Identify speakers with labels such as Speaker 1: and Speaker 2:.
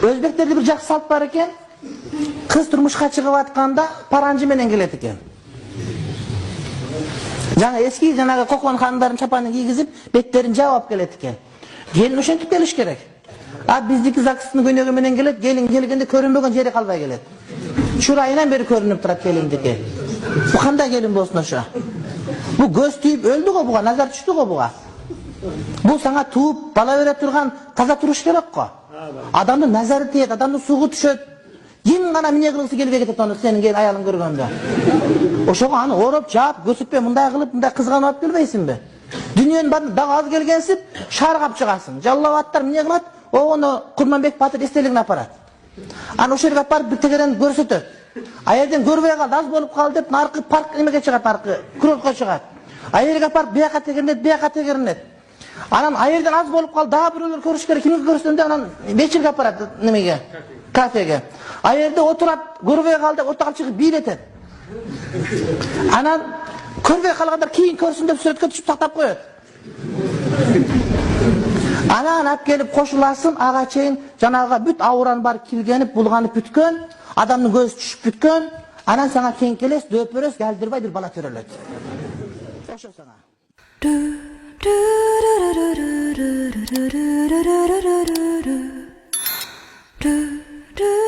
Speaker 1: Özbekтерде bir жақсы салт бар екен. Kız turmuşqa çıkıp atkanda paranjı menen келет екен. Жаңа eski жанагы Kokon хандарын чапанын кийгизип, беттерин жаап келет екен. Gelin ошентип келиш керек. А биздики ЗАГСтын көнөгү менен келет, gelin келгенде көрүнбөгөн жери калбай келет. Чурайынан бери көрүнүп турат gelindики. Бу кандай gelin болсун ошо? Бу көз тийип өлдү го буга, назар түштү го буга. Бу саңа тууп, бала бере турган таза туруш керек го. Адамдын назары тиет, адамдын сугу түшөт. Ким гана эмне кылгысы келбей кетет аны сенин аялың көргөндө. Ошого аны ороп, жаап, көсүппе, мындай кылып, мындай кызганып алып келбейсиңби? Дүйнөнүн баарын дагы аз келгенсип, шаргап чыгасың. Жаллабаттар эмне кылат? Ону Курманбек Батыр эстелигин апарат. Аны ошол жерге апарып бир тегерен көрсөтөт. Аерден көрбөй калды, аз болуп калды деп, наркы парк эмеге чыгат, наркы курортко чыгат. Аерге апарып бияка тегеренет. Анан аерден аз болуп калды, дагы бирөөлөр көрүш керек, кимге көрсөтөндө анан вечерге апарат немеге, кафеге. Аерде отурат, көрбөй калды, отугап чыгып бийлетет. Анан көрбөй калгандар кийин көрсүн деп сүрөткө түшүп тактап коет. Анан алып келип кошуласын, ага чейин жанагы бүт ауран бар килгенип, булганып бүткөн, адамдын көзү түшүп бүткөн, анан сага кең келес, дөпөрөс, галдырбай бир бала төрөлөт. Ошо сага. Do